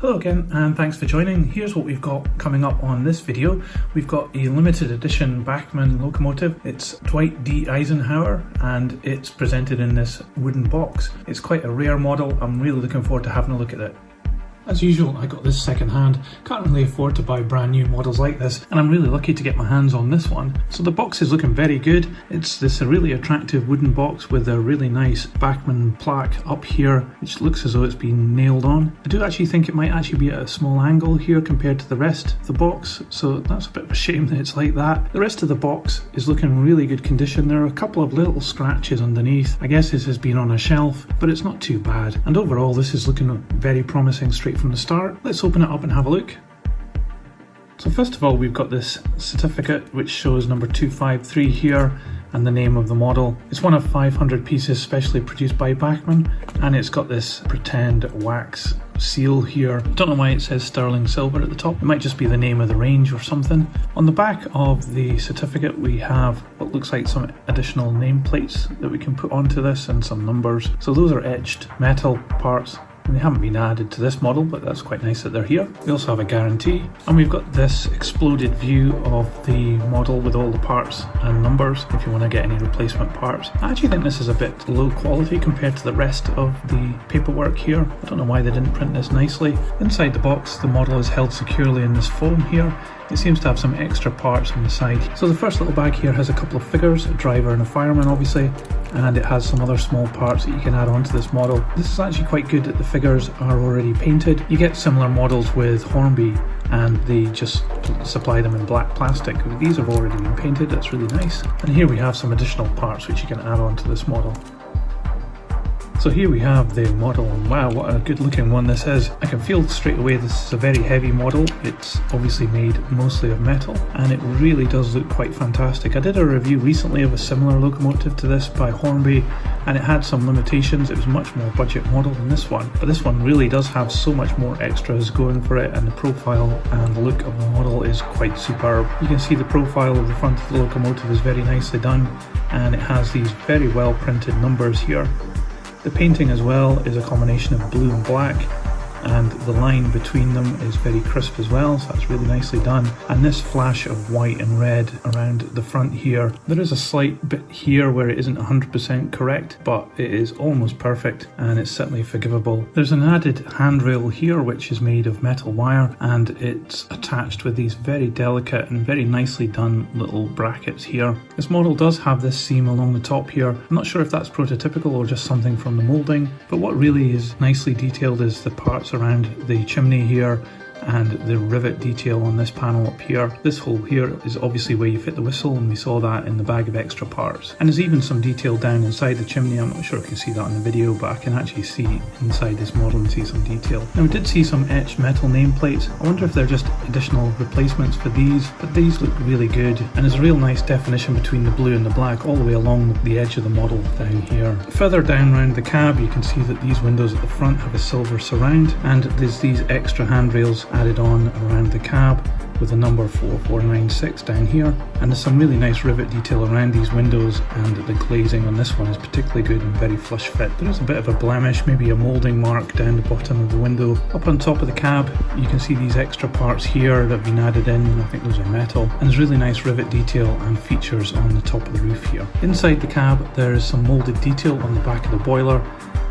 Hello again and thanks for joining. Here's what we've got coming up on this video. We've got a limited edition Bachmann locomotive. It's Dwight D Eisenhower and it's presented in this wooden box. It's quite a rare model. I'm really looking forward to having a look at it. As usual, I got this second hand. Can't really afford to buy brand new models like this, and I'm really lucky to get my hands on this one. So the box is looking very good. It's this really attractive wooden box with a really nice Bachmann plaque up here, which looks as though it's been nailed on. I do actually think it might actually be at a small angle here compared to the rest of the box, so that's a bit of a shame that it's like that. The rest of the box is looking in really good condition. There are a couple of little scratches underneath. I guess this has been on a shelf, but it's not too bad. And overall, this is looking very promising straight from the start. Let's open it up and have a look. So first of all, we've got this certificate which shows number 253 here and the name of the model. It's one of 500 pieces specially produced by Bachmann, and it's got this pretend wax seal here. Don't know why it says sterling silver at the top. It might just be the name of the range or something. On the back of the certificate we have what looks like some additional nameplates that we can put onto this and some numbers. So those are etched metal parts. And they haven't been added to this model, but that's quite nice that they're here. We also have a guarantee, and we've got this exploded view of the model with all the parts and numbers if you want to get any replacement parts. I actually think this is a bit low quality compared to the rest of the paperwork here. I don't know why they didn't print this nicely. Inside the box, the model is held securely in this foam here. It seems to have some extra parts on the side. So the first little bag here has a couple of figures, a driver and a fireman obviously, and it has some other small parts that you can add onto this model. This is actually quite good that the figures are already painted. You get similar models with Hornby and they just supply them in black plastic. These have already been painted, that's really nice. And here we have some additional parts which you can add onto this model. So here we have the model, and wow, what a good looking one this is. I can feel straight away this is a very heavy model. It's obviously made mostly of metal and it really does look quite fantastic. I did a review recently of a similar locomotive to this by Hornby and it had some limitations. It was a much more budget model than this one, but this one really does have so much more extras going for it, and the profile and the look of the model is quite superb. You can see the profile of the front of the locomotive is very nicely done and it has these very well printed numbers here. The painting as well is a combination of blue and black, and the line between them is very crisp as well, so that's really nicely done. And this flash of white and red around the front here, there is a slight bit here where it isn't 100% correct, but it is almost perfect and it's certainly forgivable. There's an added handrail here which is made of metal wire and it's attached with these very delicate and very nicely done little brackets here. This model does have this seam along the top here. I'm not sure if that's prototypical or just something from the moulding, but what really is nicely detailed is the parts around the chimney here and the rivet detail on this panel up here. This hole here is obviously where you fit the whistle, and we saw that in the bag of extra parts. And there's even some detail down inside the chimney. I'm not sure if you can see that in the video, but I can actually see inside this model and see some detail. Now we did see some etched metal nameplates. I wonder if they're just additional replacements for these, but these look really good, and there's a real nice definition between the blue and the black all the way along the edge of the model down here. Further down around the cab you can see that these windows at the front have a silver surround, and there's these extra handrails added on around the cab with the number 4496 down here, and there's some really nice rivet detail around these windows, and the glazing on this one is particularly good and very flush fit. There is a bit of a blemish, maybe a moulding mark down the bottom of the window. Up on top of the cab you can see these extra parts here that have been added in. I think those are metal, and there's really nice rivet detail and features on the top of the roof here. Inside the cab there is some moulded detail on the back of the boiler.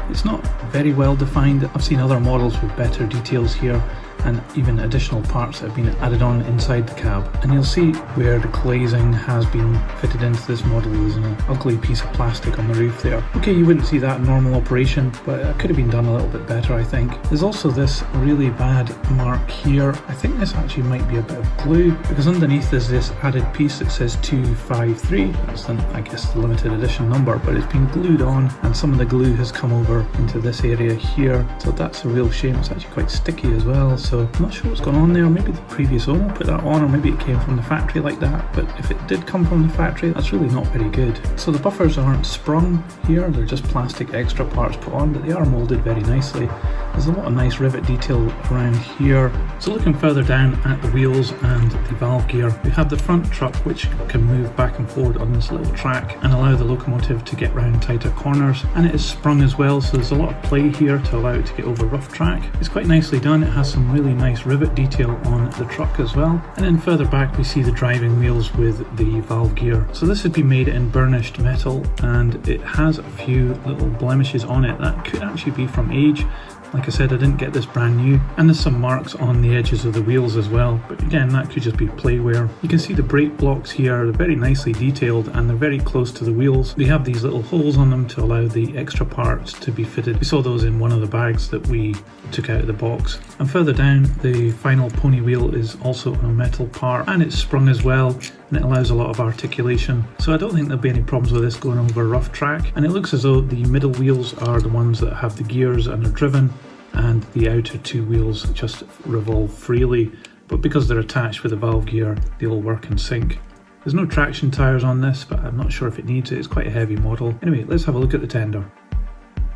It's not very well defined. I've seen other models with better details here, and even additional parts that have been added on inside the cab. And you'll see where the glazing has been fitted into this model. There's an ugly piece of plastic on the roof there. Okay, you wouldn't see that in normal operation, but it could have been done a little bit better, I think. There's also this really bad mark here. I think this actually might be a bit of glue, because underneath there's this added piece that says 253. That's the, I guess, the limited edition number, but it's been glued on and some of the glue has come over into this area here. So that's a real shame. It's actually quite sticky as well. So I'm not sure what's going on there. Maybe the previous owner put that on, or maybe it came from the factory like that, but if it did come from the factory, that's really not very good. So the buffers aren't sprung here, they're just plastic extra parts put on, but they are moulded very nicely. There's a lot of nice rivet detail around here. So looking further down at the wheels and the valve gear, we have the front truck which can move back and forward on this little track and allow the locomotive to get round tighter corners, and it is sprung as well, so there's a lot of play here to allow it to get over rough track. It's quite nicely done. It has some really nice rivet detail on the truck as well, and then further back we see the driving wheels with the valve gear. So this has been made in burnished metal and it has a few little blemishes on it that could actually be from age. Like I said, I didn't get this brand new, and there's some marks on the edges of the wheels as well, but again, that could just be play wear. You can see the brake blocks here, they're very nicely detailed and they're very close to the wheels. They have these little holes on them to allow the extra parts to be fitted. We saw those in one of the bags that we took out of the box. And further down, the final pony wheel is also a metal part, and it's sprung as well, and it allows a lot of articulation. So I don't think there'll be any problems with this going over rough track. And it looks as though the middle wheels are the ones that have the gears and are driven, and the outer two wheels just revolve freely, but because they're attached with a valve gear, they all work in sync. There's no traction tyres on this, but I'm not sure if it needs it. It's quite a heavy model. Anyway, let's have a look at the tender.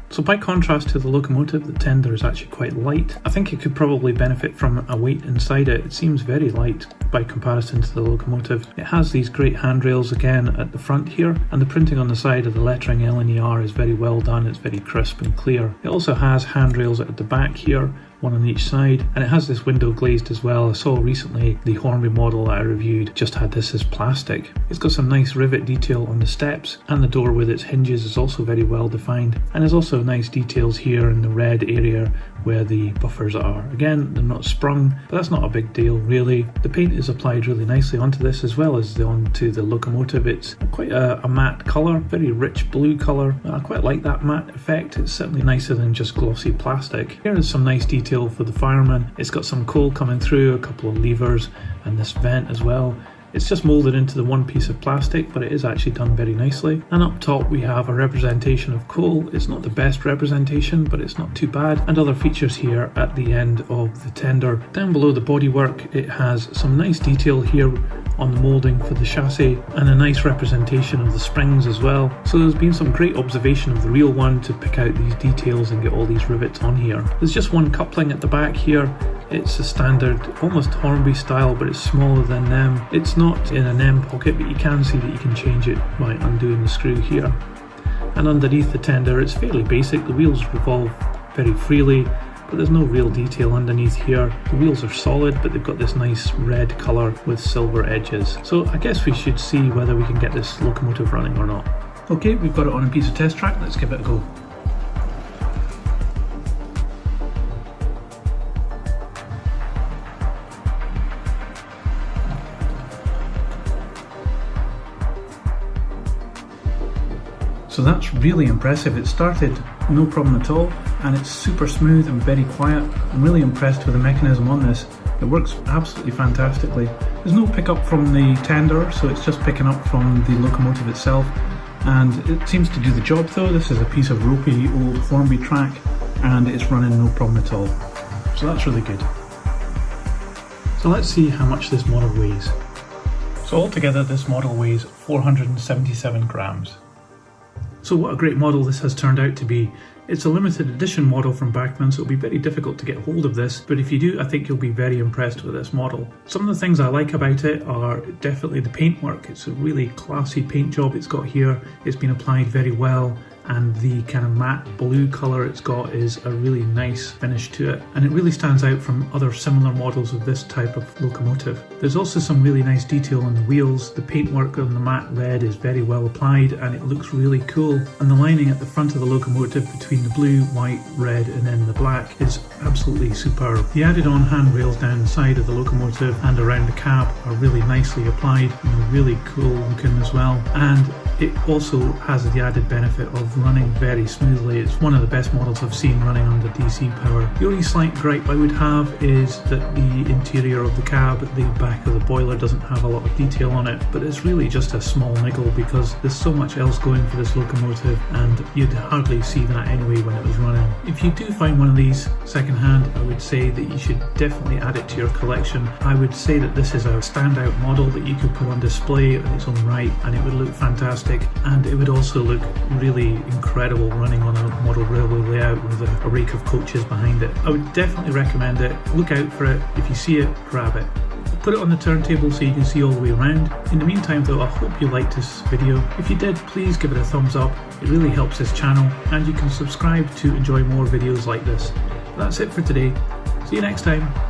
So by contrast to the locomotive, the tender is actually quite light. I think it could probably benefit from a weight inside it. It seems very light by comparison to the locomotive. It has these great handrails again at the front here, and the printing on the side of the lettering LNER is very well done. It's very crisp and clear. It also has handrails at the back here, one on each side, and it has this window glazed as well. I saw recently the Hornby model that I reviewed just had this as plastic. It's got some nice rivet detail on the steps, and the door with its hinges is also very well defined, and there's also nice details here in the red area where the buffers are. Again, they're not sprung, but that's not a big deal really. The paint is applied really nicely onto this as well as onto the locomotive. It's quite a matte colour, very rich blue colour. I quite like that matte effect. It's certainly nicer than just glossy plastic. Here is some nice detail for the fireman. It's got some coal coming through, a couple of levers, and this vent as well. It's just moulded into the one piece of plastic, but it is actually done very nicely. And up top we have a representation of coal. It's not the best representation, but it's not too bad. And other features here at the end of the tender. Down below the bodywork, it has some nice detail here on the moulding for the chassis, and a nice representation of the springs as well. So there's been some great observation of the real one to pick out these details and get all these rivets on here. There's just one coupling at the back here. It's a standard, almost Hornby style, but it's smaller than them. It's not in an M pocket, but you can see that you can change it by undoing the screw here. And underneath the tender, it's fairly basic. The wheels revolve very freely, but there's no real detail underneath here. The wheels are solid, but they've got this nice red colour with silver edges. So I guess we should see whether we can get this locomotive running or not. Okay, we've got it on a piece of test track. Let's give it a go. So that's really impressive. It started no problem at all, and it's super smooth and very quiet. I'm really impressed with the mechanism on this. It works absolutely fantastically. There's no pickup from the tender, so it's just picking up from the locomotive itself, and it seems to do the job though. This is a piece of ropey old Hornby track, and it's running no problem at all. So that's really good. So let's see how much this model weighs. So altogether this model weighs 477 grams. So what a great model this has turned out to be. It's a limited edition model from Bachmann, so it'll be very difficult to get hold of this, but if you do, I think you'll be very impressed with this model. Some of the things I like about it are definitely the paintwork. It's a really classy paint job it's got here. It's been applied very well, and the kind of matte blue colour it's got is a really nice finish to it, and it really stands out from other similar models of this type of locomotive. There's also some really nice detail on the wheels. The paintwork on the matte red is very well applied and it looks really cool, and the lining at the front of the locomotive between the blue, white, red and then the black is absolutely superb. The added on handrails down the side of the locomotive and around the cab are really nicely applied and really cool looking as well, and it also has the added benefit of running very smoothly. It's one of the best models I've seen running under DC power. The only slight gripe I would have is that the interior of the cab, the back of the boiler, doesn't have a lot of detail on it, but it's really just a small niggle because there's so much else going for this locomotive and you'd hardly see that anyway when it was running. If you do find one of these second-hand, I would say that you should definitely add it to your collection. I would say that this is a standout model that you could put on display in its own right and it would look fantastic. fantastic, and it would also look really incredible running on a model railway layout with a rake of coaches behind it. I would definitely recommend it. Look out for it. If you see it, grab it. Put it on the turntable so you can see all the way around. In the meantime though, I hope you liked this video. If you did, please give it a thumbs up. It really helps this channel, and you can subscribe to enjoy more videos like this. That's it for today. See you next time.